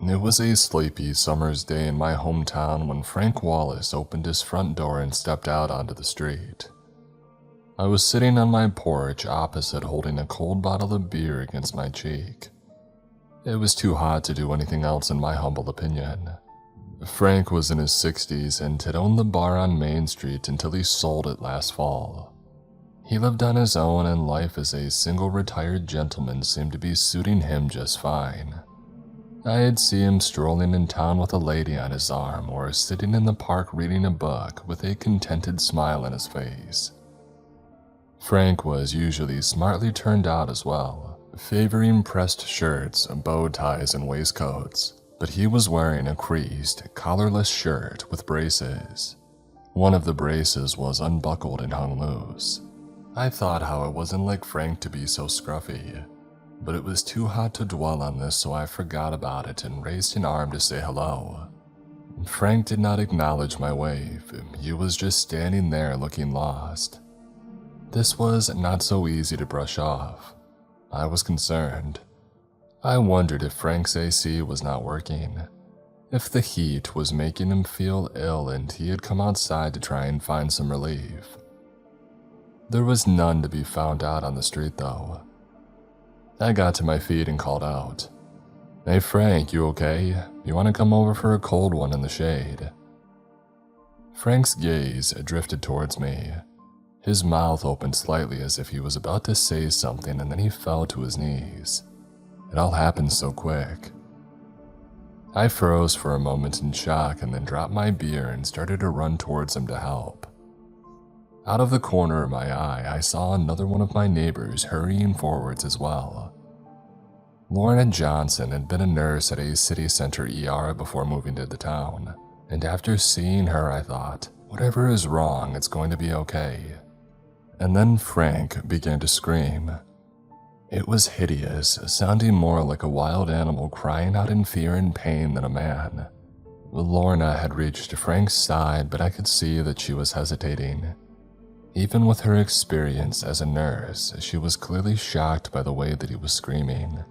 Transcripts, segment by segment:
It was a sleepy summer's day in my hometown when Frank Wallace opened his front door and stepped out onto the street. I was sitting on my porch opposite holding a cold bottle of beer against my cheek. It was too hot to do anything else in my humble opinion. Frank was in his 60s and had owned the bar on Main Street until he sold it last fall. He lived on his own and life as a single retired gentleman seemed to be suiting him just fine. I'd see him strolling in town with a lady on his arm or sitting in the park reading a book with a contented smile on his face. Frank was usually smartly turned out as well, favoring pressed shirts, bow ties, and waistcoats, but he was wearing a creased, collarless shirt with braces. One of the braces was unbuckled and hung loose. I thought how it wasn't like Frank to be so scruffy, but it was too hot to dwell on this, so I forgot about it and raised an arm to say hello. Frank did not acknowledge my wave. He was just standing there looking lost. This was not so easy to brush off. I was concerned. I wondered if Frank's AC was not working, if the heat was making him feel ill and he had come outside to try and find some relief. There was none to be found out on the street though. I got to my feet and called out, "Hey Frank, you okay? You want to come over for a cold one in the shade?" Frank's gaze drifted towards me. His mouth opened slightly as if he was about to say something, and then he fell to his knees. It all happened so quick. I froze for a moment in shock and then dropped my beer and started to run towards him to help. Out of the corner of my eye, I saw another one of my neighbors hurrying forwards as well. Lorna Johnson had been a nurse at a city center ER before moving to the town, and after seeing her I thought, whatever is wrong, it's going to be okay. And then Frank began to scream. It was hideous, sounding more like a wild animal crying out in fear and pain than a man. Lorna had reached Frank's side, but I could see that she was hesitating. Even with her experience as a nurse, she was clearly shocked by the way that he was screaming.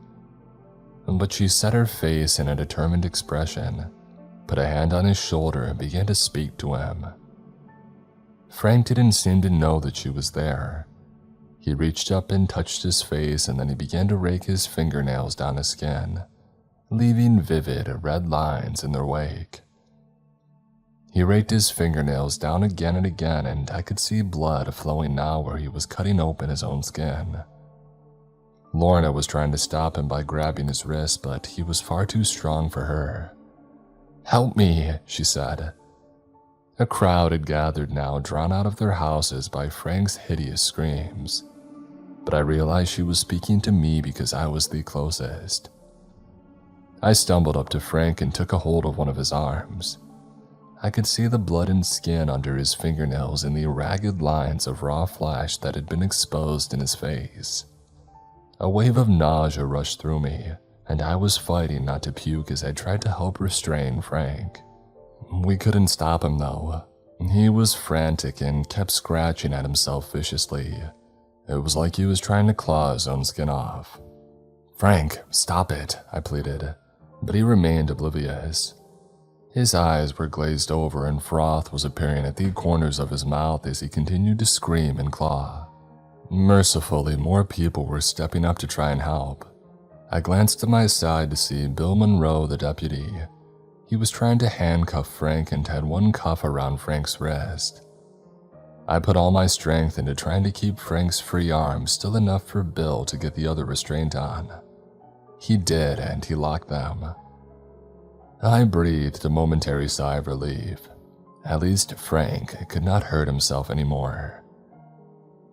But she set her face in a determined expression, put a hand on his shoulder and began to speak to him. Frank didn't seem to know that she was there. He reached up and touched his face, and then he began to rake his fingernails down his skin, leaving vivid red lines in their wake. He raked his fingernails down again and again, and I could see blood flowing now where he was cutting open his own skin. Lorna was trying to stop him by grabbing his wrist, but he was far too strong for her. "Help me," she said. A crowd had gathered now, drawn out of their houses by Frank's hideous screams, but I realized she was speaking to me because I was the closest. I stumbled up to Frank and took a hold of one of his arms. I could see the blood and skin under his fingernails and the ragged lines of raw flesh that had been exposed in his face. A wave of nausea rushed through me, and I was fighting not to puke as I tried to help restrain Frank. We couldn't stop him though. He was frantic and kept scratching at himself viciously. It was like he was trying to claw his own skin off. "Frank, stop it," I pleaded, but he remained oblivious. His eyes were glazed over and froth was appearing at the corners of his mouth as he continued to scream and claw. Mercifully, more people were stepping up to try and help. I glanced to my side to see Bill Monroe, the deputy. He was trying to handcuff Frank and had one cuff around Frank's wrist. I put all my strength into trying to keep Frank's free arm still enough for Bill to get the other restraint on. He did, and he locked them. I breathed a momentary sigh of relief. At least Frank could not hurt himself anymore.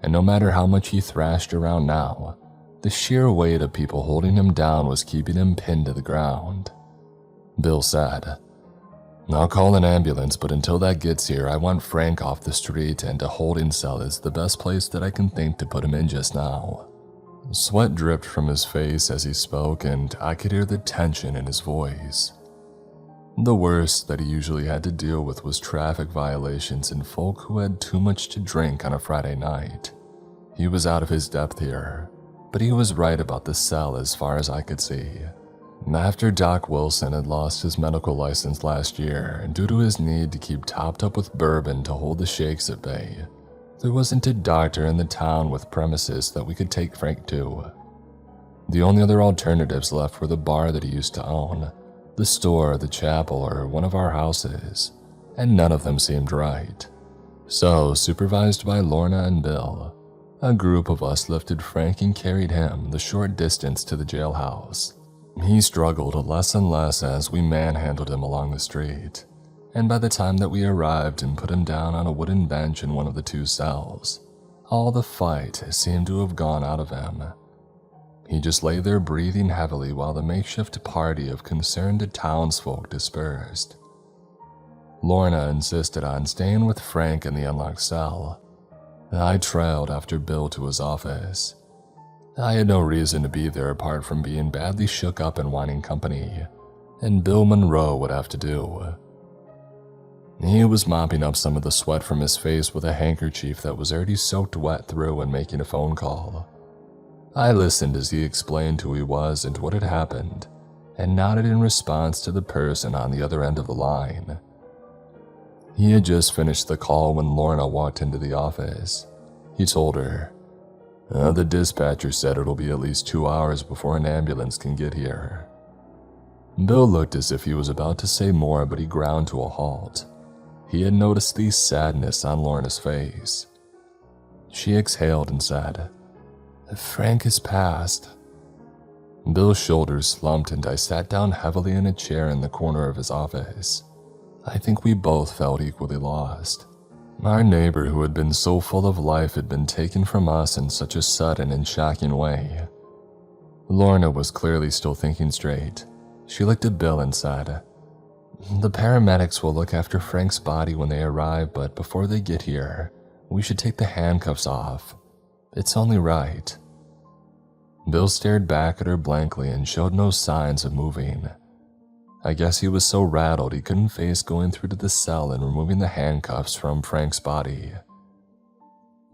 And no matter how much he thrashed around now, the sheer weight of people holding him down was keeping him pinned to the ground. Bill said, "I'll call an ambulance, but until that gets here, I want Frank off the street, and a holding cell is the best place that I can think to put him in just now." Sweat dripped from his face as he spoke, and I could hear the tension in his voice. The worst that he usually had to deal with was traffic violations and folk who had too much to drink on a Friday night. He was out of his depth here, but he was right about the cell as far as I could see. After Doc Wilson had lost his medical license last year due to his need to keep topped up with bourbon to hold the shakes at bay, there wasn't a doctor in the town with premises that we could take Frank to. The only other alternatives left were the bar that he used to own, the store, the chapel, or one of our houses, and none of them seemed right. So, supervised by Lorna and Bill, a group of us lifted Frank and carried him the short distance to the jailhouse. He struggled less and less as we manhandled him along the street, and by the time that we arrived and put him down on a wooden bench in one of the 2 cells, all the fight seemed to have gone out of him. He just lay there breathing heavily while the makeshift party of concerned townsfolk dispersed. Lorna insisted on staying with Frank in the unlocked cell. I trailed after Bill to his office. I had no reason to be there apart from being badly shook up and wanting company, and Bill Monroe would have to do. He was mopping up some of the sweat from his face with a handkerchief that was already soaked wet through and making a phone call. I listened as he explained who he was and what had happened, and nodded in response to the person on the other end of the line. He had just finished the call when Lorna walked into the office. He told her, "The dispatcher said it'll be at least 2 hours before an ambulance can get here." Bill looked as if he was about to say more, but he ground to a halt. He had noticed the sadness on Lorna's face. She exhaled and said, "Frank has passed." Bill's shoulders slumped and I sat down heavily in a chair in the corner of his office. I think we both felt equally lost. Our neighbor who had been so full of life had been taken from us in such a sudden and shocking way. Lorna was clearly still thinking straight. She looked at Bill and said, "The paramedics will look after Frank's body when they arrive, but before they get here, we should take the handcuffs off. It's only right." Bill stared back at her blankly and showed no signs of moving. I guess he was so rattled he couldn't face going through to the cell and removing the handcuffs from Frank's body.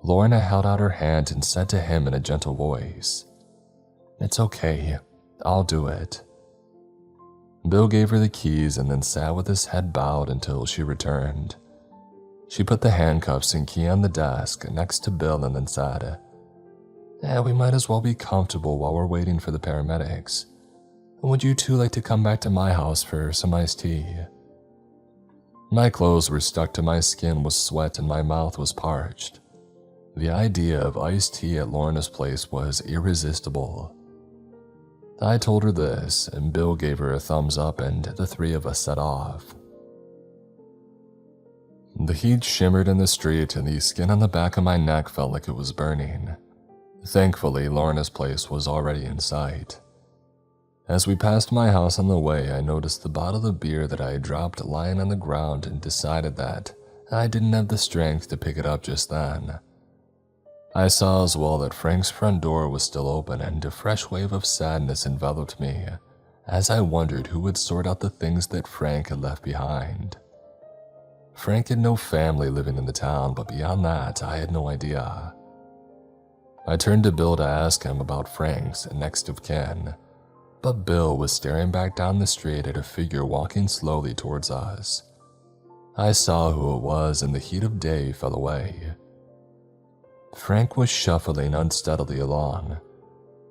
Lorna held out her hand and said to him in a gentle voice, "It's okay, I'll do it." Bill gave her the keys and then sat with his head bowed until she returned. She put the handcuffs and key on the desk next to Bill and then said, "We might as well be comfortable while we're waiting for the paramedics. Would you two like to come back to my house for some iced tea?" My clothes were stuck to my skin with sweat and my mouth was parched. The idea of iced tea at Lorna's place was irresistible. I told her this, and Bill gave her a thumbs up and the 3 of us set off. The heat shimmered in the street and the skin on the back of my neck felt like it was burning. Thankfully, Lorna's place was already in sight. As we passed my house on the way, I noticed the bottle of beer that I had dropped lying on the ground and decided that I didn't have the strength to pick it up just then. I saw as well that Frank's front door was still open and a fresh wave of sadness enveloped me as I wondered who would sort out the things that Frank had left behind. Frank had no family living in the town, but beyond that, I had no idea. I turned to Bill to ask him about Frank's next of kin, but Bill was staring back down the street at a figure walking slowly towards us. I saw who it was and the heat of day fell away. Frank was shuffling unsteadily along.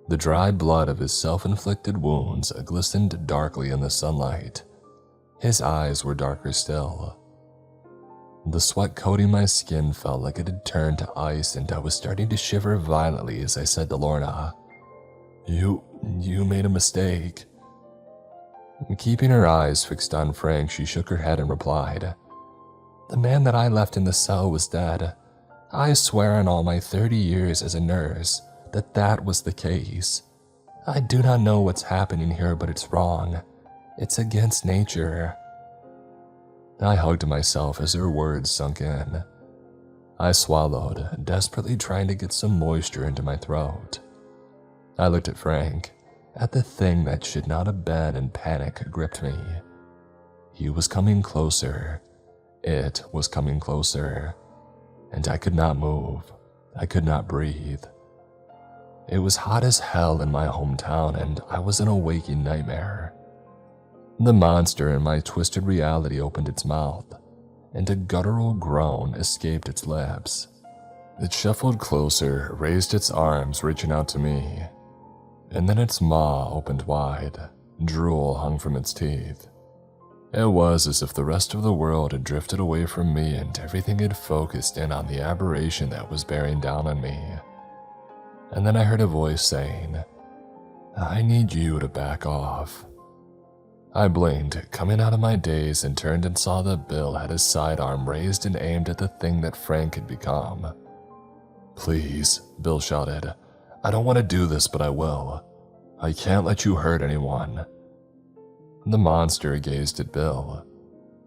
The dry blood of his self-inflicted wounds glistened darkly in the sunlight. His eyes were darker still. The sweat coating my skin felt like it had turned to ice and I was starting to shiver violently as I said to Lorna, You made a mistake." Keeping her eyes fixed on Frank, she shook her head and replied, "The man that I left in the cell was dead. I swear on all my 30 years as a nurse that was the case. I do not know what's happening here, but it's wrong. It's against nature." I hugged myself as her words sunk in. I swallowed, desperately trying to get some moisture into my throat. I looked at Frank, at the thing that should not have been, and panic gripped me. He was coming closer. It was coming closer. And I could not move. I could not breathe. It was hot as hell in my hometown, and I was in a waking nightmare. The monster in my twisted reality opened its mouth, and a guttural groan escaped its lips. It shuffled closer, raised its arms, reaching out to me, and then its maw opened wide. Drool hung from its teeth. It was as if the rest of the world had drifted away from me and everything had focused in on the aberration that was bearing down on me. And then I heard a voice saying, "I need you to back off." I blinked, coming out of my daze, and turned and saw that Bill had his sidearm raised and aimed at the thing that Frank had become. "Please," Bill shouted. "I don't want to do this, but I will. I can't let you hurt anyone." The monster gazed at Bill.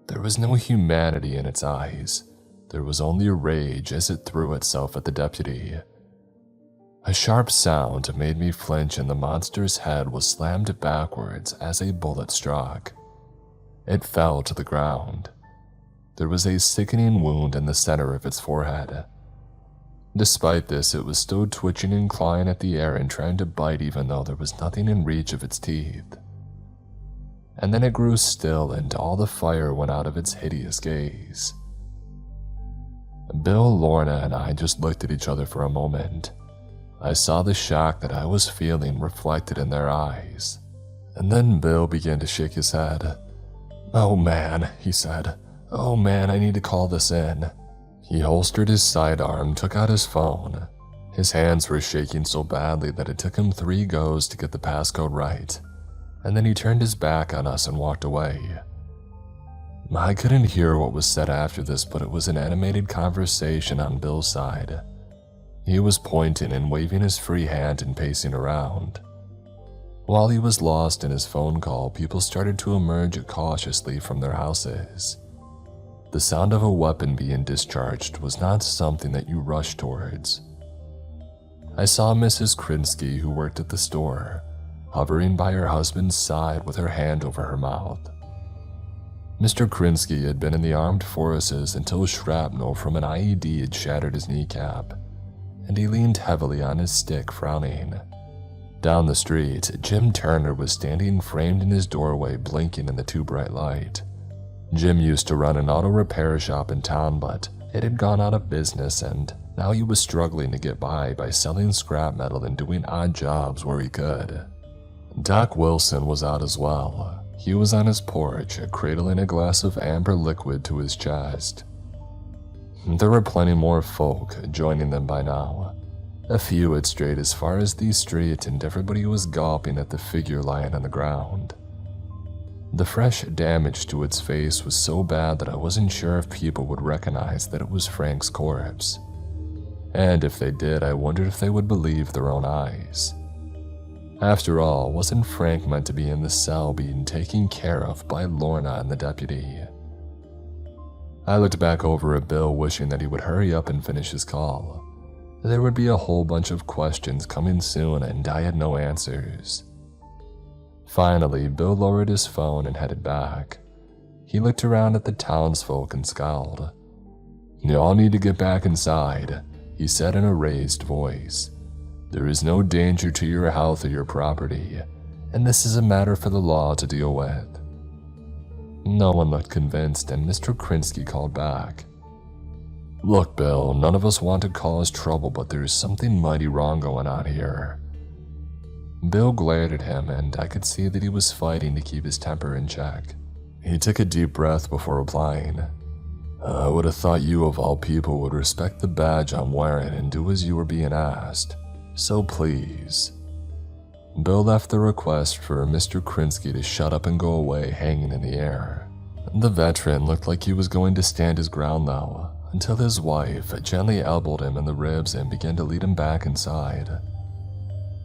There was no humanity in its eyes. There was only rage as it threw itself at the deputy. A sharp sound made me flinch, and the monster's head was slammed backwards as a bullet struck. It fell to the ground. There was a sickening wound in the center of its forehead. Despite this, it was still twitching and clawing at the air and trying to bite even though there was nothing in reach of its teeth. And then it grew still and all the fire went out of its hideous gaze. Bill, Lorna, and I just looked at each other for a moment. I saw the shock that I was feeling reflected in their eyes. And then Bill began to shake his head. "Oh man," he said. "Oh man, I need to call this in." He holstered his sidearm, took out his phone. His hands were shaking so badly that it took him 3 goes to get the passcode right. And then he turned his back on us and walked away. I couldn't hear what was said after this, but it was an animated conversation on Bill's side. He was pointing and waving his free hand and pacing around. While he was lost in his phone call, people started to emerge cautiously from their houses. The sound of a weapon being discharged was not something that you rushed towards. I saw Mrs. Krinsky, who worked at the store, hovering by her husband's side with her hand over her mouth. Mr. Krinsky had been in the armed forces until shrapnel from an IED had shattered his kneecap, and he leaned heavily on his stick, frowning. Down the street, Jim Turner was standing framed in his doorway, blinking in the too bright light. Jim used to run an auto repair shop in town, but it had gone out of business, and now he was struggling to get by selling scrap metal and doing odd jobs where he could. Doc Wilson was out as well. He was on his porch, cradling a glass of amber liquid to his chest. There were plenty more folk joining them by now. A few had strayed as far as the street, and everybody was gawping at the figure lying on the ground. The fresh damage to its face was so bad that I wasn't sure if people would recognize that it was Frank's corpse. And if they did, I wondered if they would believe their own eyes. After all, wasn't Frank meant to be in the cell being taken care of by Lorna and the deputy? I looked back over at Bill, wishing that he would hurry up and finish his call. There would be a whole bunch of questions coming soon, and I had no answers. Finally, Bill lowered his phone and headed back. He looked around at the townsfolk and scowled. "You all need to get back inside," he said in a raised voice. "There is no danger to your health or your property, and this is a matter for the law to deal with." No one looked convinced, and Mr. Krinsky called back. "Look, Bill, none of us want to cause trouble, but there's something mighty wrong going on here." Bill glared at him, and I could see that he was fighting to keep his temper in check. He took a deep breath before replying. "I would have thought you of all people would respect the badge I'm wearing and do as you were being asked. So please." Bill left the request for Mr. Krinsky to shut up and go away hanging in the air. The veteran looked like he was going to stand his ground though, until his wife gently elbowed him in the ribs and began to lead him back inside.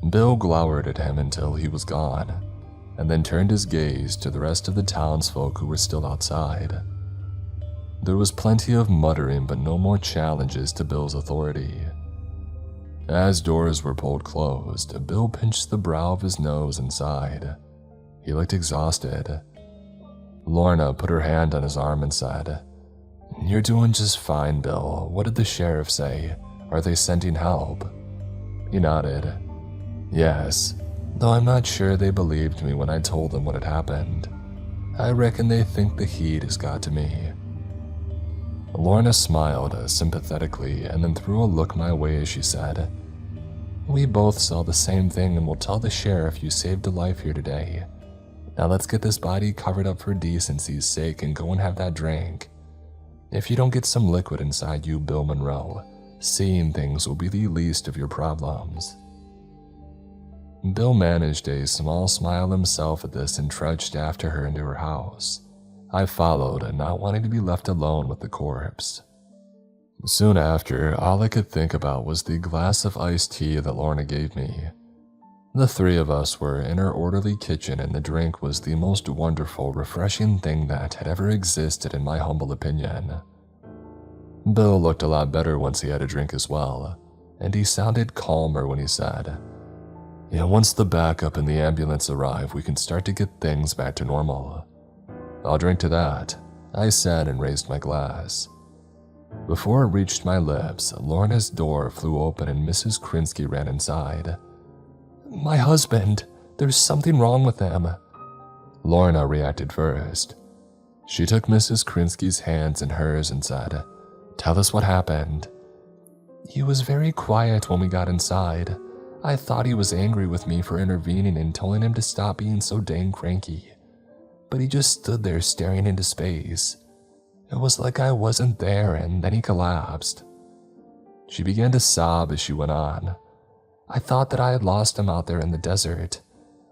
Bill glowered at him until he was gone, and then turned his gaze to the rest of the townsfolk who were still outside. There was plenty of muttering, but no more challenges to Bill's authority. As doors were pulled closed, Bill pinched the brow of his nose and sighed. He looked exhausted. Lorna put her hand on his arm and said, "You're doing just fine, Bill. What did the sheriff say? Are they sending help?" He nodded. Yes, though I'm not sure they believed me when I told them what had happened. I reckon they think the heat has got to me. Lorna smiled sympathetically and then threw a look my way as she said, "We both saw the same thing and will tell the sheriff you saved a life here today. Now let's get this body covered up for decency's sake and go and have that drink. If you don't get some liquid inside you, Bill Monroe, seeing things will be the least of your problems." Bill managed a small smile himself at this and trudged after her into her house. I followed, not wanting to be left alone with the corpse. Soon after, all I could think about was the glass of iced tea that Lorna gave me. The three of us were in her orderly kitchen and the drink was the most wonderful, refreshing thing that had ever existed in my humble opinion. Bill looked a lot better once he had a drink as well, and he sounded calmer when he said, "Yeah, once the backup and the ambulance arrive, we can start to get things back to normal." "I'll drink to that," I said and raised my glass. Before it reached my lips, Lorna's door flew open and Mrs. Krinsky ran inside. "My husband, there's something wrong with him." Lorna reacted first. She took Mrs. Krinsky's hands in hers and said, "Tell us what happened." "He was very quiet when we got inside. I thought he was angry with me for intervening and telling him to stop being so dang cranky. But he just stood there staring into space. It was like I wasn't there, and then he collapsed." She began to sob as she went on. "I thought that I had lost him out there in the desert.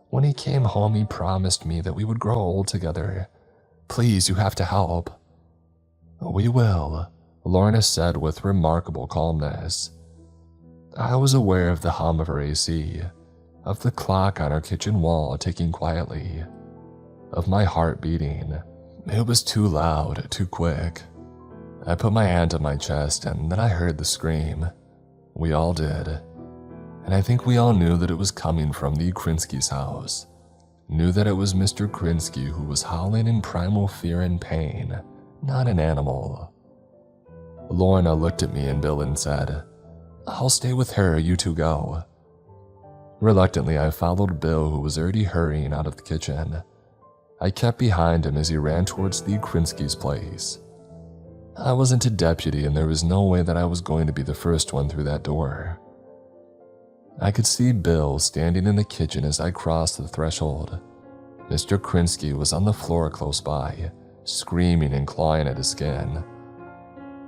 When he came home, he promised me that we would grow old together. Please, you have to help." "We will," Lorna said with remarkable calmness. I was aware of the hum of her AC, of the clock on our kitchen wall ticking quietly, of my heart beating. It was too loud, too quick. I put my hand on my chest and then I heard the scream. We all did. And I think we all knew that it was coming from the Krinsky's house. Knew that it was Mr. Krinsky who was howling in primal fear and pain, not an animal. Lorna looked at me and Bill and said, "I'll stay with her, you two go." Reluctantly, I followed Bill, who was already hurrying out of the kitchen. I kept behind him as he ran towards the Krinsky's place. I wasn't a deputy and there was no way that I was going to be the first one through that door. I could see Bill standing in the kitchen as I crossed the threshold. Mr. Krinsky was on the floor close by, screaming and clawing at his skin.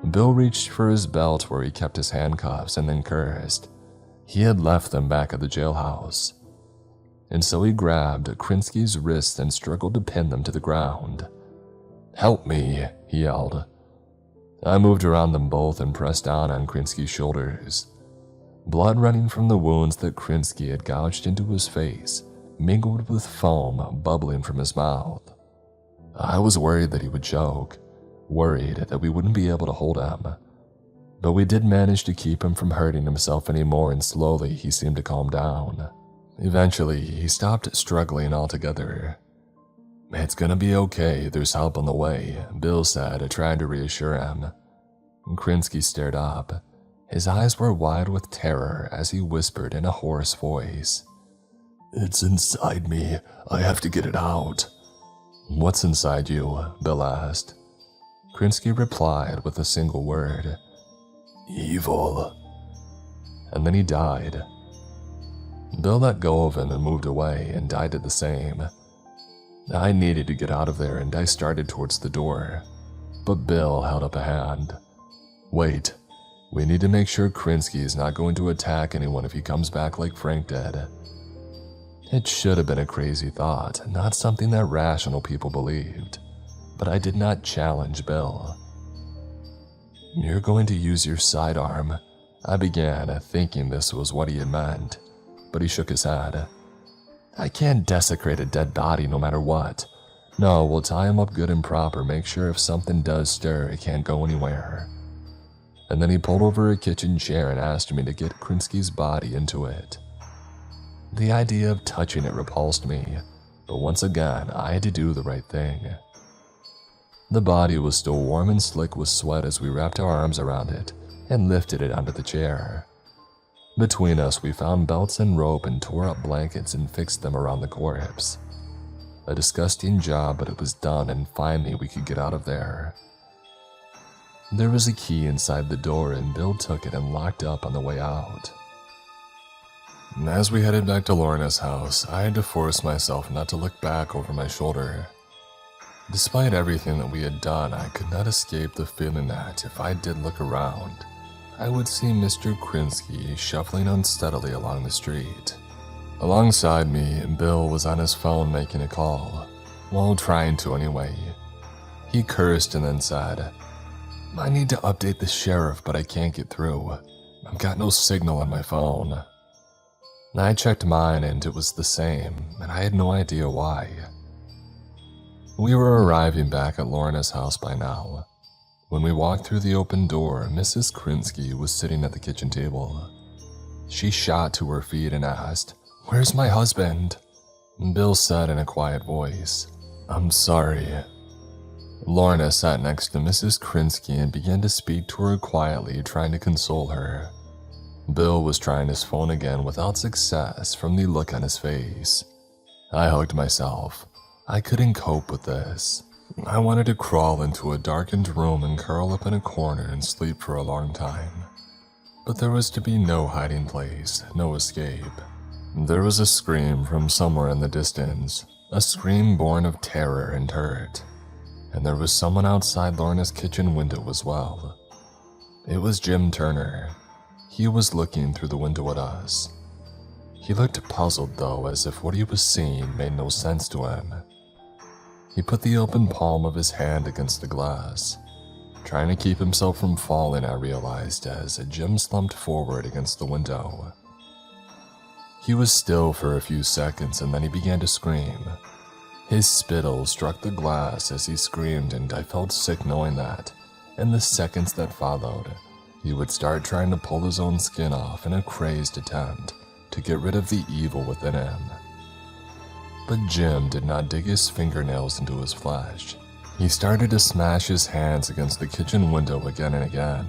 Bill reached for his belt where he kept his handcuffs and then cursed. He had left them back at the jailhouse. And so he grabbed Krinsky's wrists and struggled to pin them to the ground. "Help me," he yelled. I moved around them both and pressed down on Krinsky's shoulders. Blood running from the wounds that Krinsky had gouged into his face, mingled with foam bubbling from his mouth. I was worried that he would choke, worried that we wouldn't be able to hold him. But we did manage to keep him from hurting himself anymore, and slowly he seemed to calm down. Eventually, he stopped struggling altogether. "It's gonna be okay, there's help on the way," Bill said, trying to reassure him. Krinsky stared up. His eyes were wide with terror as he whispered in a hoarse voice, "It's inside me. I have to get it out." "What's inside you?" Bill asked. Krinsky replied with a single word, "Evil." And then he died. Bill let go of him and moved away, and I did the same. I needed to get out of there, and I started towards the door. But Bill held up a hand. "Wait, we need to make sure Krinsky is not going to attack anyone if he comes back like Frank did." It should have been a crazy thought, not something that rational people believed, but I did not challenge Bill. "You're going to use your sidearm," I began, thinking this was what he had meant, but he shook his head. "I can't desecrate a dead body no matter what. No, we'll tie him up good and proper, make sure if something does stir, it can't go anywhere." And then he pulled over a kitchen chair and asked me to get Krinsky's body into it. The idea of touching it repulsed me, but once again, I had to do the right thing. The body was still warm and slick with sweat as we wrapped our arms around it and lifted it onto the chair. Between us, we found belts and rope and tore up blankets and fixed them around the corpse. A disgusting job, but it was done, and finally we could get out of there. There was a key inside the door, and Bill took it and locked up on the way out. As we headed back to Lorna's house, I had to force myself not to look back over my shoulder. Despite everything that we had done, I could not escape the feeling that if I did look around, I would see Mr. Krinsky shuffling unsteadily along the street. Alongside me, Bill was on his phone making a call. Well, trying to anyway. He cursed and then said, "I need to update the sheriff, but I can't get through. I've got no signal on my phone." I checked mine and it was the same, and I had no idea why. We were arriving back at Lorna's house by now. When we walked through the open door, Mrs. Krinsky was sitting at the kitchen table. She shot to her feet and asked, "Where's my husband?" Bill said in a quiet voice, "I'm sorry." Lorna sat next to Mrs. Krinsky and began to speak to her quietly, trying to console her. Bill was trying his phone again without success from the look on his face. I hugged myself. I couldn't cope with this. I wanted to crawl into a darkened room and curl up in a corner and sleep for a long time. But there was to be no hiding place, no escape. There was a scream from somewhere in the distance, a scream born of terror and hurt. And there was someone outside Lorna's kitchen window as well. It was Jim Turner. He was looking through the window at us. He looked puzzled though, as if what he was seeing made no sense to him. He put the open palm of his hand against the glass. Trying to keep himself from falling, I realized, as Jim slumped forward against the window. He was still for a few seconds and then he began to scream. His spittle struck the glass as he screamed, and I felt sick knowing that, in the seconds that followed, he would start trying to pull his own skin off in a crazed attempt to get rid of the evil within him. But Jim did not dig his fingernails into his flesh. He started to smash his hands against the kitchen window again and again.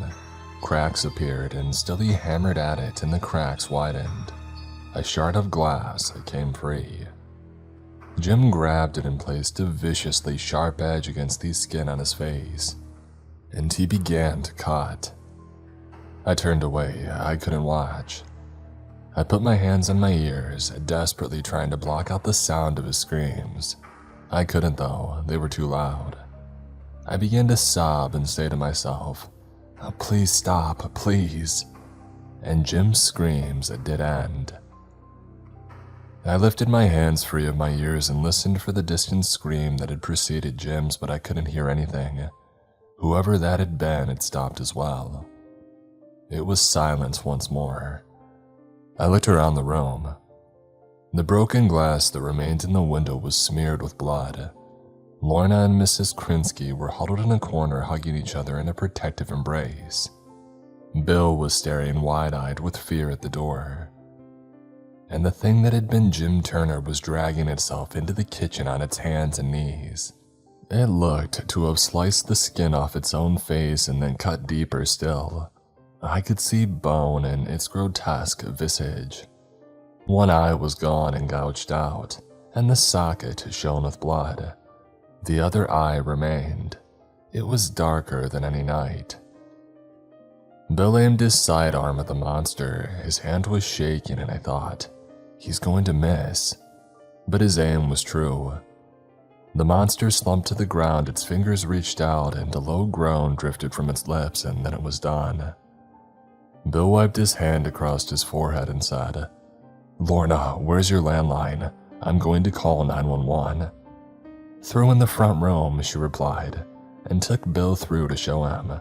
Cracks appeared, and still he hammered at it, and the cracks widened. A shard of glass came free. Jim grabbed it and placed a viciously sharp edge against the skin on his face, and he began to cut. I turned away. I couldn't watch. I put my hands on my ears, desperately trying to block out the sound of his screams. I couldn't though, they were too loud. I began to sob and say to myself, "Oh, please stop, please." And Jim's screams did end. I lifted my hands free of my ears and listened for the distant scream that had preceded Jim's, but I couldn't hear anything. Whoever that had been had stopped as well. It was silence once more. I looked around the room. The broken glass that remained in the window was smeared with blood. Lorna and Mrs. Krinsky were huddled in a corner, hugging each other in a protective embrace. Bill was staring wide-eyed with fear at the door. And the thing that had been Jim Turner was dragging itself into the kitchen on its hands and knees. It looked to have sliced the skin off its own face and then cut deeper still. I could see bone in its grotesque visage. One eye was gone and gouged out, and the socket shone with blood. The other eye remained. It was darker than any night. Bill aimed his sidearm at the monster. His hand was shaking and I thought, he's going to miss. But his aim was true. The monster slumped to the ground, its fingers reached out, and a low groan drifted from its lips, and then it was done. Bill wiped his hand across his forehead and said, "Lorna, where's your landline? I'm going to call 911. "Through in the front room," she replied, and took Bill through to show him.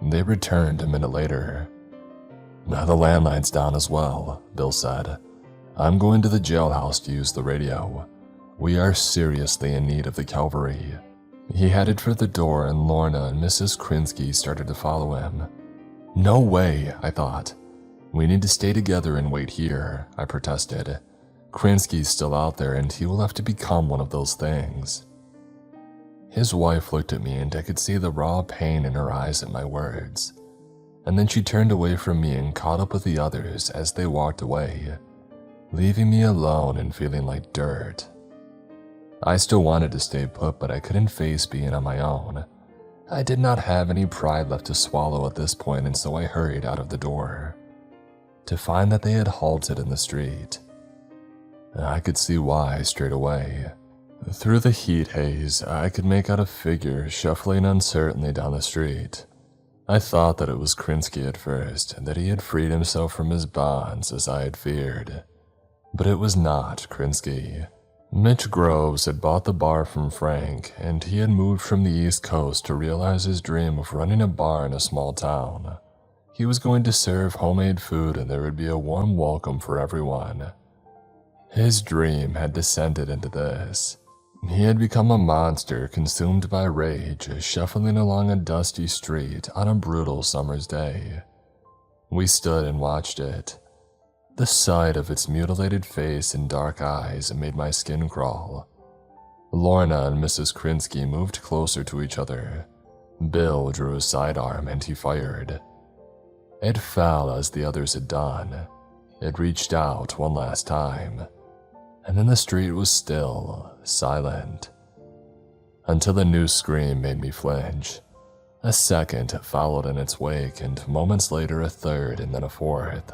They returned a minute later. "Now the landline's down as well," Bill said. "I'm going to the jailhouse to use the radio. We are seriously in need of the cavalry." He headed for the door, and Lorna and Mrs. Krinsky started to follow him. "No way," I thought. "We need to stay together and wait here," I protested. "Krinsky's still out there and he will have to become one of those things." His wife looked at me and I could see the raw pain in her eyes at my words. and then she turned away from me and caught up with the others as they walked away, leaving me alone and feeling like dirt. I still wanted to stay put, but I couldn't face being on my own. I did not have any pride left to swallow at this point, and so I hurried out of the door, to find that they had halted in the street. I could see why straight away. Through the heat haze, I could make out a figure shuffling uncertainly down the street. I thought that it was Krinsky at first, and that he had freed himself from his bonds as I had feared. But it was not Krinsky. Mitch Groves had bought the bar from Frank, and he had moved from the East Coast to realize his dream of running a bar in a small town. He was going to serve homemade food, and there would be a warm welcome for everyone. His dream had descended into this. He had become a monster consumed by rage, shuffling along a dusty street on a brutal summer's day. We stood and watched it. The sight of its mutilated face and dark eyes made my skin crawl. Lorna and Mrs. Krinsky moved closer to each other. Bill drew his sidearm and he fired. It fell as the others had done. It reached out one last time, and then the street was still, silent, until a new scream made me flinch. A second followed in its wake, and moments later a third and then a fourth.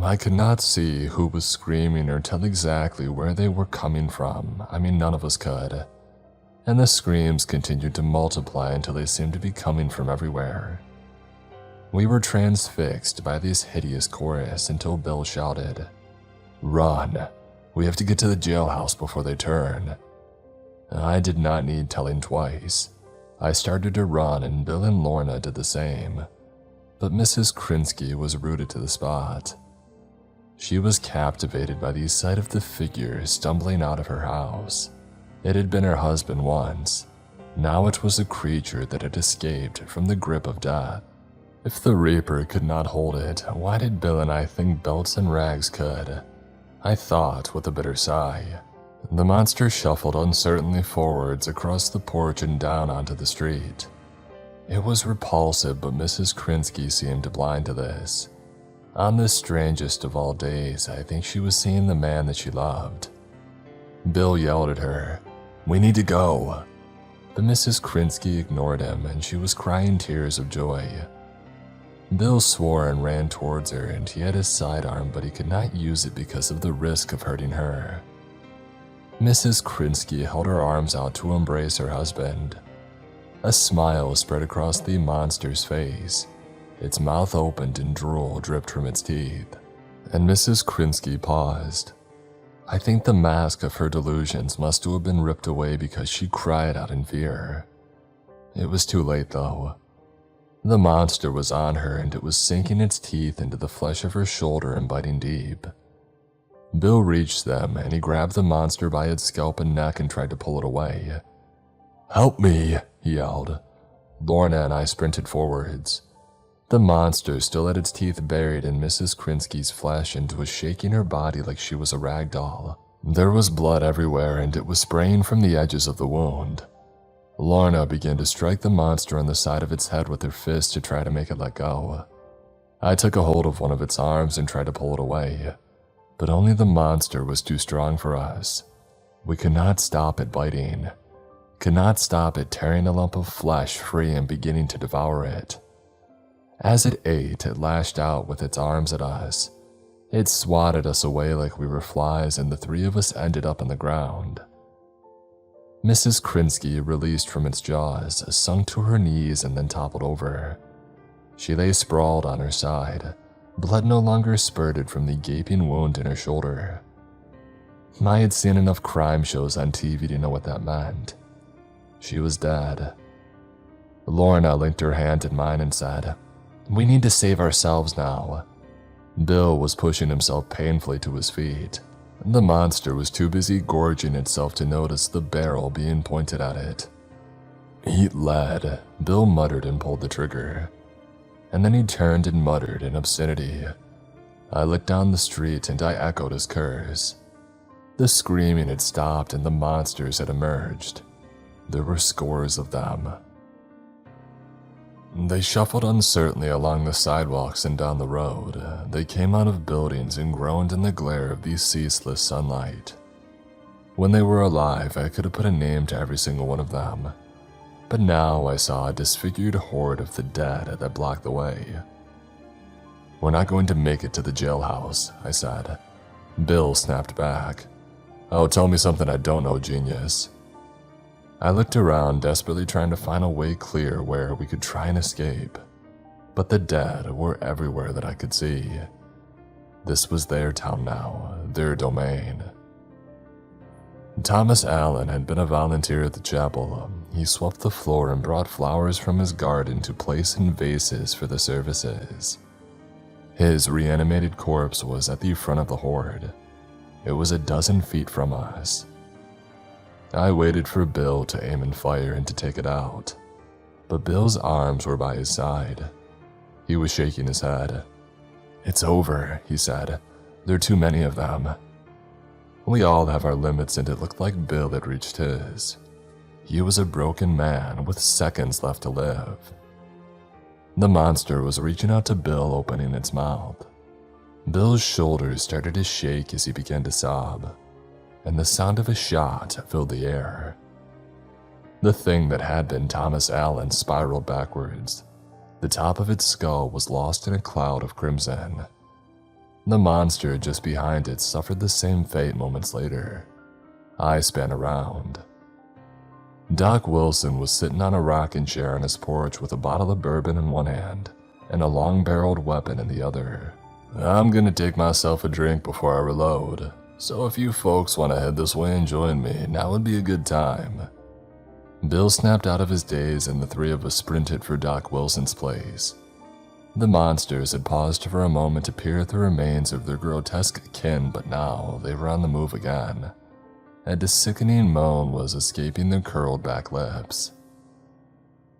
I could not see who was screaming or tell exactly where they were coming from. None of us could. And the screams continued to multiply until they seemed to be coming from everywhere. We were transfixed by this hideous chorus until Bill shouted, "Run! We have to get to the jailhouse before they turn." I did not need telling twice. I started to run, and Bill and Lorna did the same. But Mrs. Krinsky was rooted to the spot. She was captivated by the sight of the figure stumbling out of her house. It had been her husband once. Now it was a creature that had escaped from the grip of death. If the Reaper could not hold it, why did Bill and I think belts and rags could? I thought with a bitter sigh. The monster shuffled uncertainly forwards across the porch and down onto the street. It was repulsive, but Mrs. Krinsky seemed blind to this. On this strangest of all days, I think she was seeing the man that she loved. Bill yelled at her, "We need to go." But Mrs. Krinsky ignored him, and she was crying tears of joy. Bill swore and ran towards her, and he had his sidearm, but he could not use it because of the risk of hurting her. Mrs. Krinsky held her arms out to embrace her husband. A smile spread across the monster's face. Its mouth opened and drool dripped from its teeth, and Mrs. Krinsky paused. I think the mask of her delusions must have been ripped away because she cried out in fear. It was too late though. The monster was on her, and it was sinking its teeth into the flesh of her shoulder and biting deep. Bill reached them, and he grabbed the monster by its scalp and neck and tried to pull it away. "Help me," he yelled. Lorna and I sprinted forwards. The monster still had its teeth buried in Mrs. Krinsky's flesh and was shaking her body like she was a rag doll. There was blood everywhere, and it was spraying from the edges of the wound. Lorna began to strike the monster on the side of its head with her fist to try to make it let go. I took a hold of one of its arms and tried to pull it away, but only the monster was too strong for us. We could not stop it biting, could not stop it tearing a lump of flesh free and beginning to devour it. As it ate, it lashed out with its arms at us. It swatted us away like we were flies, and the three of us ended up on the ground. Mrs. Krinsky, released from its jaws, sunk to her knees and then toppled over. She lay sprawled on her side. Blood no longer spurted from the gaping wound in her shoulder. I had seen enough crime shows on TV to know what that meant. She was dead. Lorna linked her hand in mine and said, "We need to save ourselves now." Bill was pushing himself painfully to his feet. The monster was too busy gorging itself to notice the barrel being pointed at it. "Eat lead," Bill muttered and pulled the trigger. And then he turned and muttered in obscenity. I looked down the street and I echoed his curse. The screaming had stopped and the monsters had emerged. There were scores of them. They shuffled uncertainly along the sidewalks and down the road. They came out of buildings and groaned in the glare of the ceaseless sunlight. When they were alive, I could have put a name to every single one of them. But now I saw a disfigured horde of the dead that blocked the way. "We're not going to make it to the jailhouse," I said. Bill snapped back. "Oh, tell me something I don't know, genius." I looked around, desperately trying to find a way clear where we could try and escape. But the dead were everywhere that I could see. This was their town now, their domain. Thomas Allen had been a volunteer at the chapel. He swept the floor and brought flowers from his garden to place in vases for the services. His reanimated corpse was at the front of the horde. It was a dozen feet from us. I waited for Bill to aim and fire and to take it out, but Bill's arms were by his side. He was shaking his head. "It's over," he said. "There are too many of them." We all have our limits, and it looked like Bill had reached his. He was a broken man with seconds left to live. The monster was reaching out to Bill, opening its mouth. Bill's shoulders started to shake as he began to sob, and the sound of a shot filled the air. The thing that had been Thomas Allen spiraled backwards. The top of its skull was lost in a cloud of crimson. The monster just behind it suffered the same fate moments later. I span around. Doc Wilson was sitting on a rocking chair on his porch with a bottle of bourbon in one hand and a long-barreled weapon in the other. "I'm gonna take myself a drink before I reload, so if you folks want to head this way and join me, now would be a good time." Bill snapped out of his daze and the three of us sprinted for Doc Wilson's place. The monsters had paused for a moment to peer at the remains of their grotesque kin, but now they were on the move again. A sickening moan was escaping their curled back lips.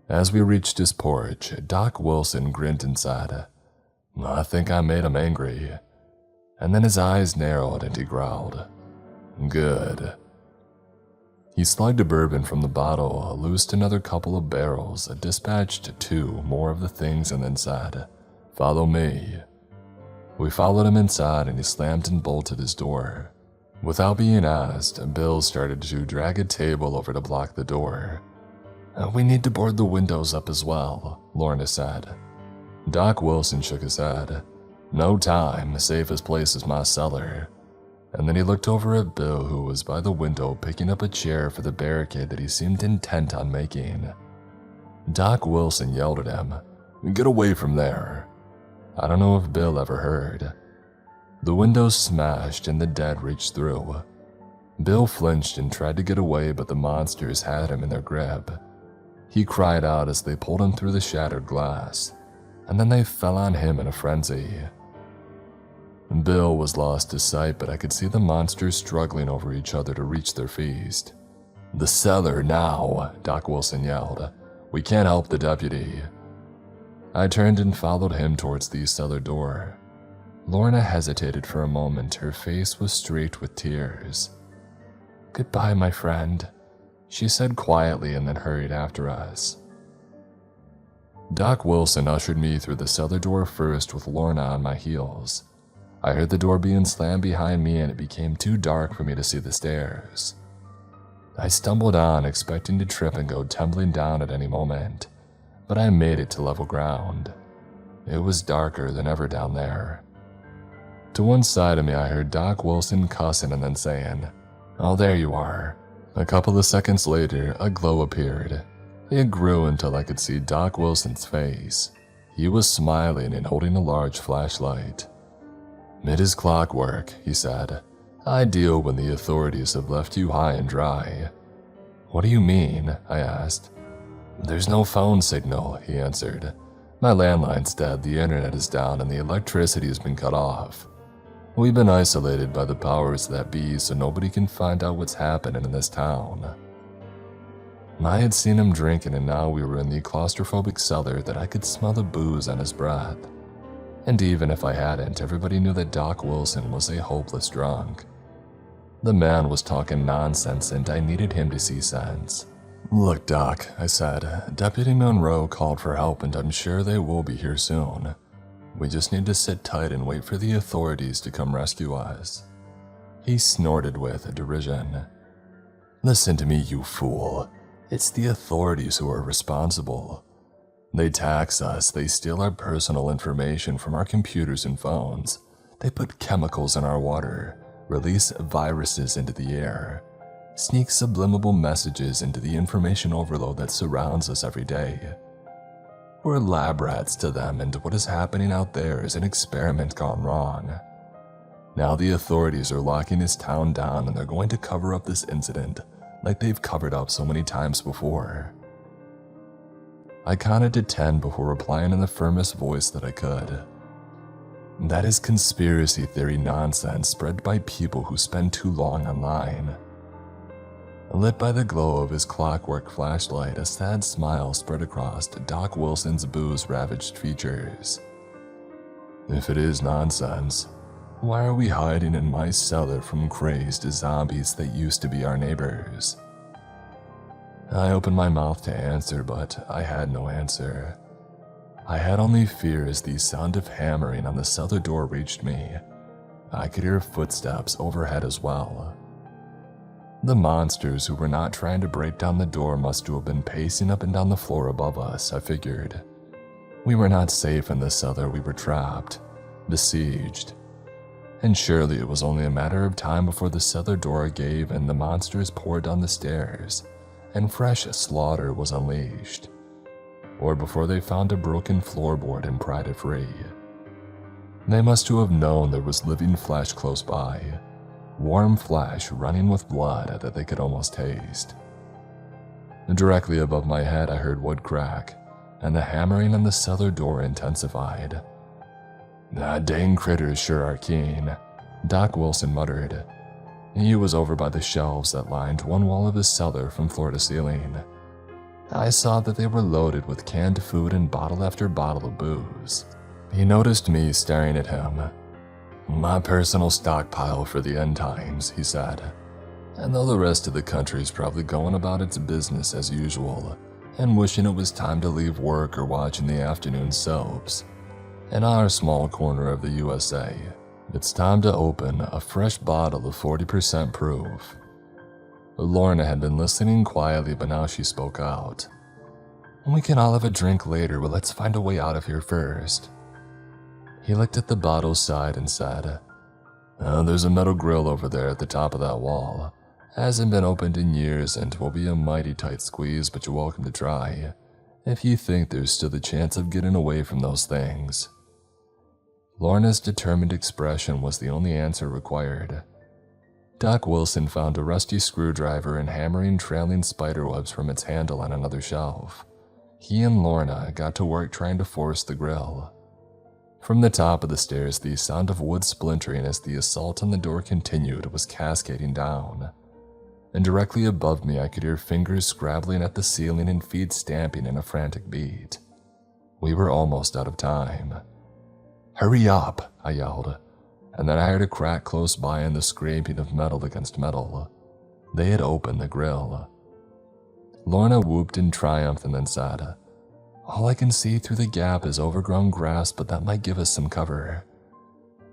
As we reached his porch, Doc Wilson grinned and said, "I think I made him angry." And then his eyes narrowed and he growled, "Good." He slugged a bourbon from the bottle, loosed another couple of barrels, dispatched 2 more of the things, and then said, "Follow me." We followed him inside and he slammed and bolted his door. Without being asked, Bill started to drag a table over to block the door. "We need to board the windows up as well," Lorna said. Doc Wilson shook his head. "No time, safest place is my cellar." And then he looked over at Bill, who was by the window picking up a chair for the barricade that he seemed intent on making. Doc Wilson yelled at him, "Get away from there." I don't know if Bill ever heard. The windows smashed and the dead reached through. Bill flinched and tried to get away, but the monsters had him in their grip. He cried out as they pulled him through the shattered glass, and then they fell on him in a frenzy. Bill was lost to sight, but I could see the monsters struggling over each other to reach their feast. "The cellar now," Doc Wilson yelled. "We can't help the deputy." I turned and followed him towards the cellar door. Lorna hesitated for a moment. Her face was streaked with tears. "Goodbye, my friend," she said quietly and then hurried after us. Doc Wilson ushered me through the cellar door first with Lorna on my heels. I heard the door being slammed behind me and it became too dark for me to see the stairs. I stumbled on, expecting to trip and go tumbling down at any moment, but I made it to level ground. It was darker than ever down there. To one side of me I heard Doc Wilson cussing and then saying, "Oh, there you are." A couple of seconds later, a glow appeared. It grew until I could see Doc Wilson's face. He was smiling and holding a large flashlight. "It is clockwork," he said. "Ideal when the authorities have left you high and dry." "What do you mean?" I asked. "There's no phone signal," he answered. "My landline's dead, the internet is down, and the electricity has been cut off. We've been isolated by the powers that be, so nobody can find out what's happening in this town." I had seen him drinking, and now we were in the claustrophobic cellar that I could smell the booze on his breath. And even if I hadn't, everybody knew that Doc Wilson was a hopeless drunk. The man was talking nonsense, and I needed him to see sense. Look, Doc, I said, Deputy Monroe called for help and I'm sure they will be here soon. We just need to sit tight and wait for the authorities to come rescue us. He snorted with derision. Listen to me, you fool. It's the authorities who are responsible. They tax us, they steal our personal information from our computers and phones. They put chemicals in our water, release viruses into the air, sneak subliminal messages into the information overload that surrounds us every day. We're lab rats to them, and what is happening out there is an experiment gone wrong. Now the authorities are locking this town down and they're going to cover up this incident like they've covered up so many times before. I counted to 10 before replying in the firmest voice that I could. That is conspiracy theory nonsense spread by people who spend too long online. Lit by the glow of his clockwork flashlight, a sad smile spread across Doc Wilson's booze-ravaged features. If it is nonsense, why are we hiding in my cellar from crazed zombies that used to be our neighbors? I opened my mouth to answer, but I had no answer. I had only fear as the sound of hammering on the cellar door reached me. I could hear footsteps overhead as well. The monsters who were not trying to break down the door must have been pacing up and down the floor above us, I figured. We were not safe in the cellar, we were trapped, besieged. And surely it was only a matter of time before the cellar door gave and the monsters poured down the stairs, and fresh slaughter was unleashed. Or before they found a broken floorboard and pried it free. They must have known there was living flesh close by, warm flesh running with blood that they could almost taste. Directly above my head I heard wood crack, and the hammering on the cellar door intensified. "That dang critters sure are keen," Doc Wilson muttered. He was over by the shelves that lined one wall of his cellar from floor to ceiling. I saw that they were loaded with canned food and bottle after bottle of booze. He noticed me staring at him. "My personal stockpile for the end times," he said. And though the rest of the country's probably going about its business as usual and wishing it was time to leave work or watching the afternoon soaps, in our small corner of the USA, it's time to open a fresh bottle of 40% proof. Lorna had been listening quietly, but now she spoke out. "We can all have a drink later, but let's find a way out of here first." He looked at the bottle's side and said, "There's a metal grill over there at the top of that wall. Hasn't been opened in years and will be a mighty tight squeeze, but you're welcome to try, if you think there's still the chance of getting away from those things." Lorna's determined expression was the only answer required. Doc Wilson found a rusty screwdriver and hammering trailing spiderwebs from its handle on another shelf. He and Lorna got to work trying to force the grill. From the top of the stairs, the sound of wood splintering as the assault on the door continued was cascading down. And directly above me I could hear fingers scrabbling at the ceiling and feet stamping in a frantic beat. We were almost out of time. "Hurry up," I yelled, and then I heard a crack close by and the scraping of metal against metal. They had opened the grill. Lorna whooped in triumph and then said, "All I can see through the gap is overgrown grass, but that might give us some cover."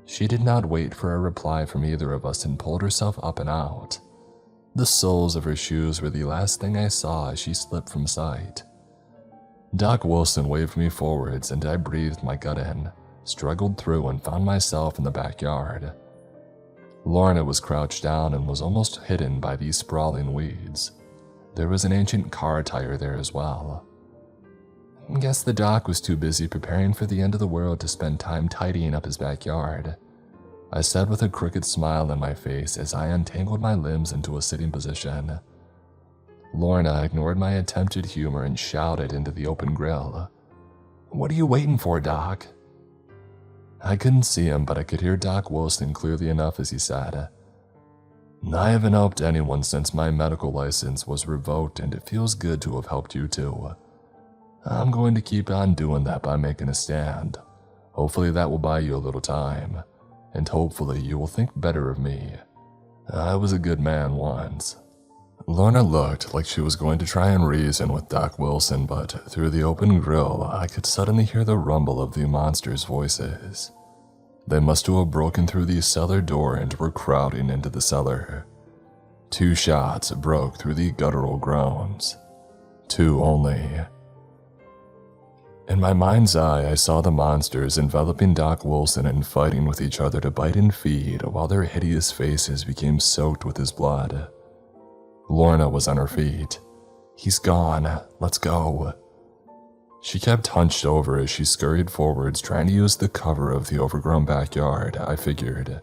She did not wait for a reply from either of us and pulled herself up and out. The soles of her shoes were the last thing I saw as she slipped from sight. Doc Wilson waved me forwards and I breathed my gut in, struggled through and found myself in the backyard. Lorna was crouched down and was almost hidden by these sprawling weeds. There was an ancient car tire there as well. Guess the doc was too busy preparing for the end of the world to spend time tidying up his backyard, I said with a crooked smile on my face as I untangled my limbs into a sitting position. Lorna ignored my attempted humor and shouted into the open grill, "What are you waiting for, Doc?" I couldn't see him, but I could hear Doc Wilson clearly enough as he said, "I haven't helped anyone since my medical license was revoked, and it feels good to have helped you too. I'm going to keep on doing that by making a stand. Hopefully that will buy you a little time, and hopefully you will think better of me. I was a good man once." Lorna looked like she was going to try and reason with Doc Wilson, but through the open grill, I could suddenly hear the rumble of the monsters' voices. They must have broken through the cellar door and were crowding into the cellar. 2 shots broke through the guttural groans. 2 only. In my mind's eye, I saw the monsters enveloping Doc Wilson and fighting with each other to bite and feed while their hideous faces became soaked with his blood. Lorna was on her feet. "He's gone. Let's go." She kept hunched over as she scurried forwards, trying to use the cover of the overgrown backyard, I figured.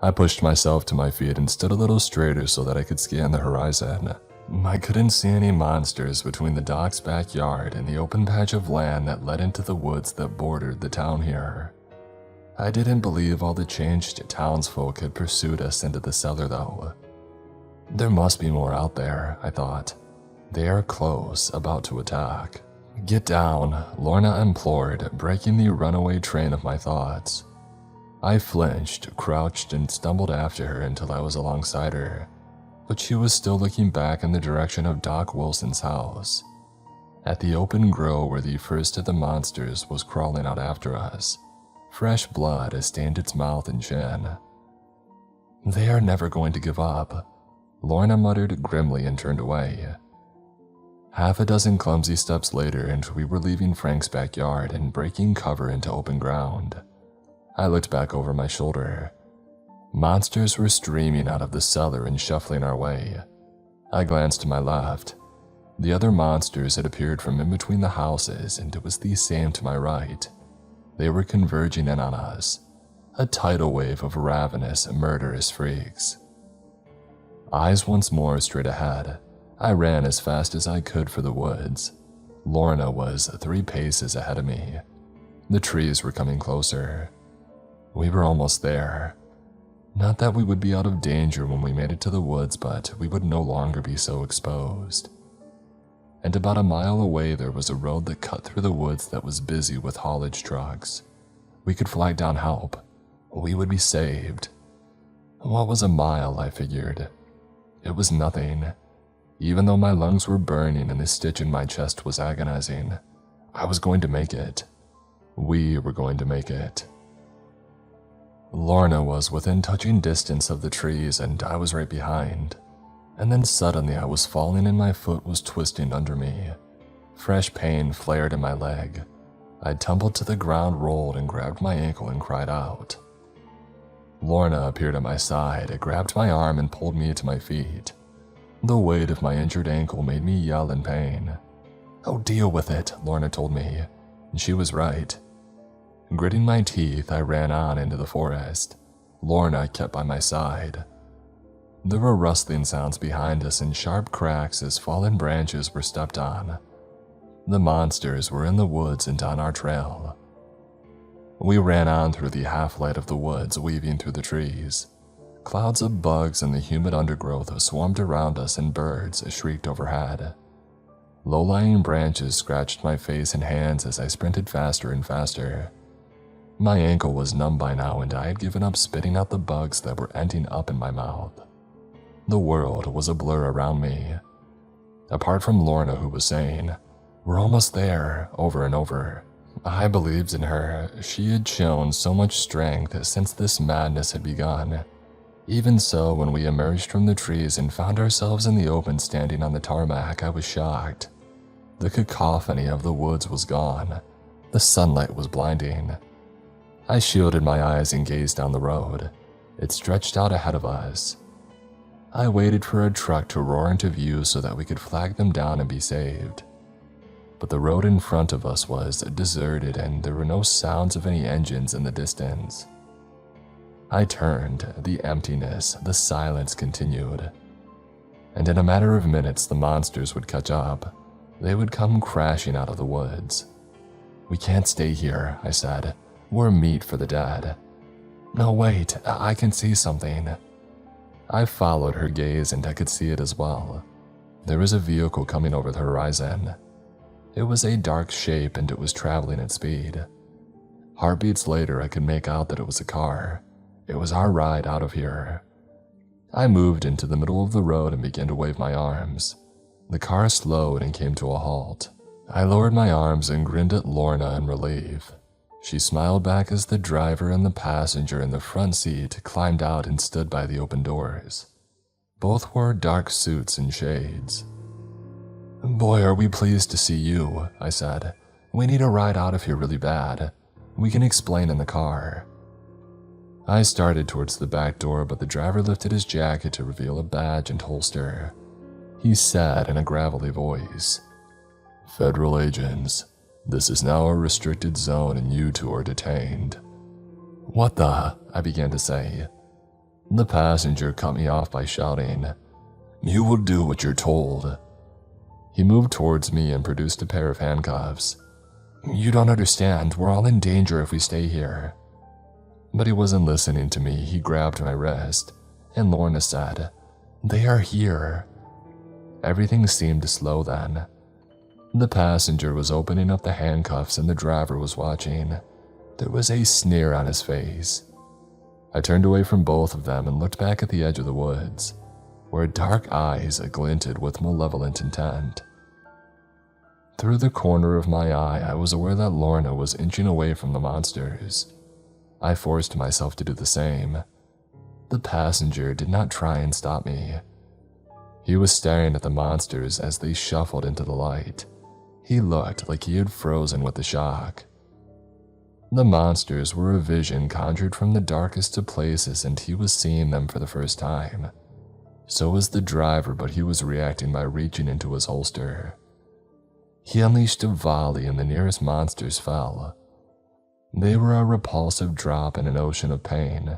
I pushed myself to my feet and stood a little straighter so that I could scan the horizon. I couldn't see any monsters between the doc's backyard and the open patch of land that led into the woods that bordered the town here. I didn't believe all the changed townsfolk had pursued us into the cellar, though. There must be more out there, I thought. They are close, about to attack. "Get down," Lorna implored, breaking the runaway train of my thoughts. I flinched, crouched, and stumbled after her until I was alongside her, but she was still looking back in the direction of Doc Wilson's house. At the open grill where the first of the monsters was crawling out after us, fresh blood stained its mouth and chin. "They are never going to give up," Lorna muttered grimly and turned away. Half a dozen clumsy steps later, and we were leaving Frank's backyard and breaking cover into open ground. I looked back over my shoulder. Monsters were streaming out of the cellar and shuffling our way. I glanced to my left. The other monsters had appeared from in between the houses, and it was the same to my right. They were converging in on us, a tidal wave of ravenous, murderous freaks. Eyes once more straight ahead, I ran as fast as I could for the woods. Lorna was 3 paces ahead of me. The trees were coming closer. We were almost there. Not that we would be out of danger when we made it to the woods, but we would no longer be so exposed. And about a mile away there was a road that cut through the woods that was busy with haulage trucks. We could flag down help. We would be saved. What was a mile, I figured? It was nothing. Even though my lungs were burning and the stitch in my chest was agonizing, I was going to make it. We were going to make it. Lorna was within touching distance of the trees, and I was right behind. And then suddenly I was falling and my foot was twisting under me. Fresh pain flared in my leg. I tumbled to the ground, rolled, and grabbed my ankle and cried out. Lorna appeared at my side, grabbed my arm, and pulled me to my feet. The weight of my injured ankle made me yell in pain. "Oh, deal with it," Lorna told me, and she was right. Gritting my teeth, I ran on into the forest. Lorna kept by my side. There were rustling sounds behind us and sharp cracks as fallen branches were stepped on. The monsters were in the woods and on our trail. We ran on through the half-light of the woods, weaving through the trees. Clouds of bugs and the humid undergrowth swarmed around us, and birds shrieked overhead. Low-lying branches scratched my face and hands as I sprinted faster and faster. My ankle was numb by now, and I had given up spitting out the bugs that were ending up in my mouth. The world was a blur around me. Apart from Lorna, who was saying, "We're almost there," over and over. I believed in her. She had shown so much strength since this madness had begun. Even so, when we emerged from the trees and found ourselves in the open standing on the tarmac, I was shocked. The cacophony of the woods was gone. The sunlight was blinding. I shielded my eyes and gazed down the road. It stretched out ahead of us. I waited for a truck to roar into view so that we could flag them down and be saved. But the road in front of us was deserted, and there were no sounds of any engines in the distance. I turned. The emptiness, the silence continued. And in a matter of minutes, the monsters would catch up. They would come crashing out of the woods. "We can't stay here," I said. "We're meat for the dead." "No, wait, I can see something." I followed her gaze, and I could see it as well. There was a vehicle coming over the horizon. It was a dark shape, and it was traveling at speed. Heartbeats later, I could make out that it was a car. It was our ride out of here. I moved into the middle of the road and began to wave my arms. The car slowed and came to a halt. I lowered my arms and grinned at Lorna in relief. She smiled back as the driver and the passenger in the front seat climbed out and stood by the open doors. Both wore dark suits and shades. "Boy, are we pleased to see you," I said. "We need a ride out of here really bad. We can explain in the car." I started towards the back door, but the driver lifted his jacket to reveal a badge and holster. He said in a gravelly voice, "Federal agents, this is now a restricted zone and you two are detained." "What the?" I began to say. The passenger cut me off by shouting, "You will do what you're told." He moved towards me and produced a pair of handcuffs. "You don't understand, we're all in danger if we stay here." But he wasn't listening to me. He grabbed my wrist, and Lorna said, "They are here." Everything seemed to slow then. The passenger was opening up the handcuffs and the driver was watching. There was a sneer on his face. I turned away from both of them and looked back at the edge of the woods, where dark eyes glinted with malevolent intent. Through the corner of my eye, I was aware that Lorna was inching away from the monsters. I forced myself to do the same. The passenger did not try and stop me. He was staring at the monsters as they shuffled into the light. He looked like he had frozen with the shock. The monsters were a vision conjured from the darkest of places, and he was seeing them for the first time. So was the driver, but he was reacting by reaching into his holster. He unleashed a volley and the nearest monsters fell. They were a repulsive drop in an ocean of pain.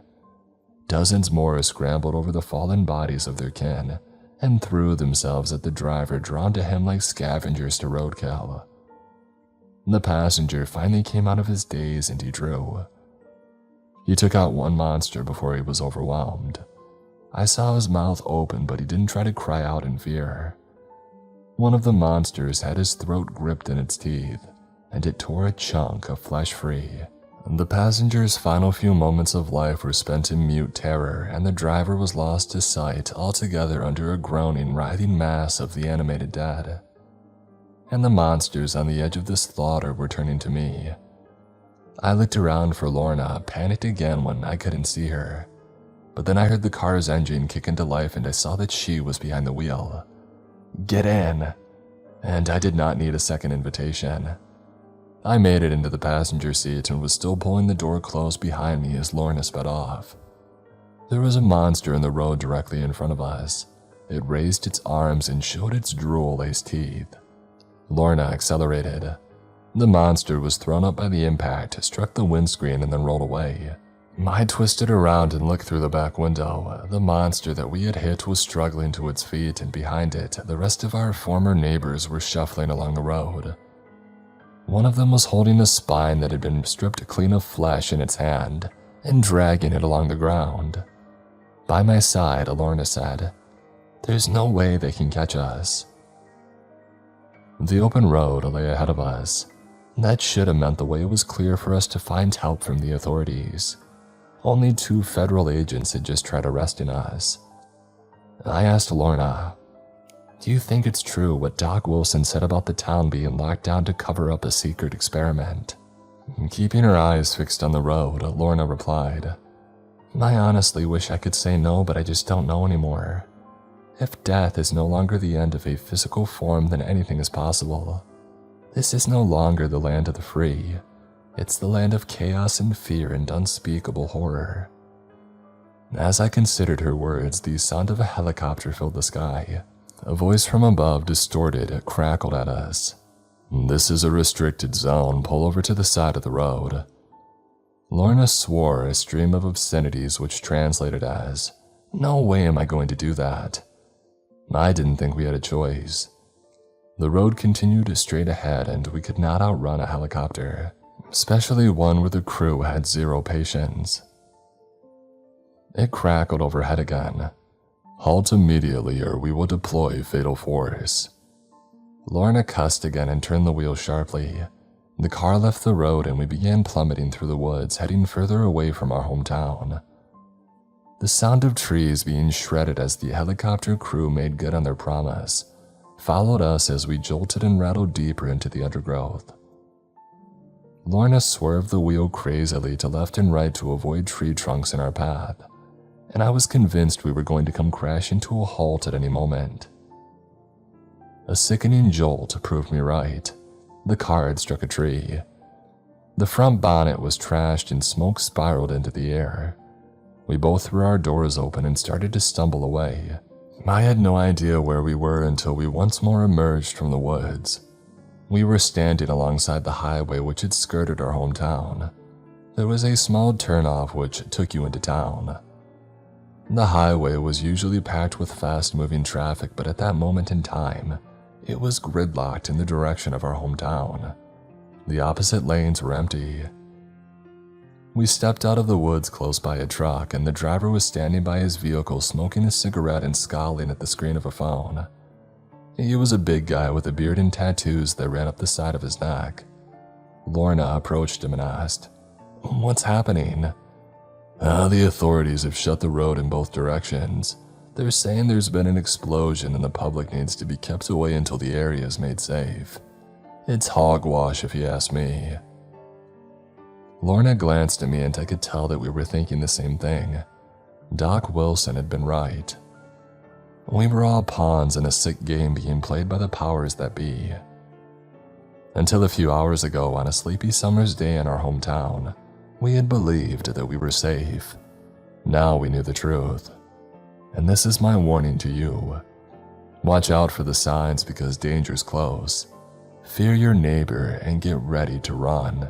Dozens more scrambled over the fallen bodies of their kin and threw themselves at the driver, drawn to him like scavengers to roadkill. The passenger finally came out of his daze and he drew. He took out one monster before he was overwhelmed. I saw his mouth open, but he didn't try to cry out in fear. One of the monsters had his throat gripped in its teeth, and it tore a chunk of flesh free. The passenger's final few moments of life were spent in mute terror, and the driver was lost to sight altogether under a groaning, writhing mass of the animated dead. And the monsters on the edge of the slaughter were turning to me. I looked around for Lorna, panicked again when I couldn't see her. But then I heard the car's engine kick into life and I saw that she was behind the wheel. "Get in!" And I did not need a second invitation. I made it into the passenger seat and was still pulling the door closed behind me as Lorna sped off. There was a monster in the road directly in front of us. It raised its arms and showed its drool-laced teeth. Lorna accelerated. The monster was thrown up by the impact, struck the windscreen, and then rolled away. I twisted around and looked through the back window. The monster that we had hit was struggling to its feet, and behind it, the rest of our former neighbors were shuffling along the road. One of them was holding a spine that had been stripped clean of flesh in its hand and dragging it along the ground. By my side, Lorna said, "There's no way they can catch us." The open road lay ahead of us. That should have meant the way was clear for us to find help from the authorities. Only 2 federal agents had just tried arresting us. I asked Lorna, "Do you think it's true what Doc Wilson said about the town being locked down to cover up a secret experiment?" Keeping her eyes fixed on the road, Lorna replied, "I honestly wish I could say no, but I just don't know anymore. If death is no longer the end of a physical form, then anything is possible. This is no longer the land of the free. It's the land of chaos and fear and unspeakable horror." As I considered her words, the sound of a helicopter filled the sky. A voice from above, distorted, crackled at us. "This is a restricted zone. Pull over to the side of the road." Lorna swore a stream of obscenities which translated as, "No way am I going to do that." I didn't think we had a choice. The road continued straight ahead and we could not outrun a helicopter, especially one where the crew had zero patience. It crackled overhead again. "Halt immediately or we will deploy fatal force." Lorna cussed again and turned the wheel sharply. The car left the road and we began plummeting through the woods, heading further away from our hometown. The sound of trees being shredded as the helicopter crew made good on their promise followed us as we jolted and rattled deeper into the undergrowth. Lorna swerved the wheel crazily to left and right to avoid tree trunks in our path, and I was convinced we were going to come crashing to a halt at any moment. A sickening jolt proved me right. The car had struck a tree. The front bonnet was trashed and smoke spiraled into the air. We both threw our doors open and started to stumble away. I had no idea where we were until we once more emerged from the woods. We were standing alongside the highway which had skirted our hometown. There was a small turnoff which took you into town. The highway was usually packed with fast-moving traffic, but at that moment in time, it was gridlocked in the direction of our hometown. The opposite lanes were empty. We stepped out of the woods close by a truck, and the driver was standing by his vehicle smoking a cigarette and scowling at the screen of a phone. He was a big guy with a beard and tattoos that ran up the side of his neck. Lorna approached him and asked, "What's happening?" The authorities have shut the road in both directions. They're saying there's been an explosion and the public needs to be kept away until the area is made safe. It's hogwash if you ask me." Lorna glanced at me and I could tell that we were thinking the same thing. Doc Wilson had been right. We were all pawns in a sick game being played by the powers that be. Until a few hours ago, on a sleepy summer's day in our hometown, we had believed that we were safe. Now we knew the truth. And this is my warning to you. Watch out for the signs because danger's close. Fear your neighbor and get ready to run.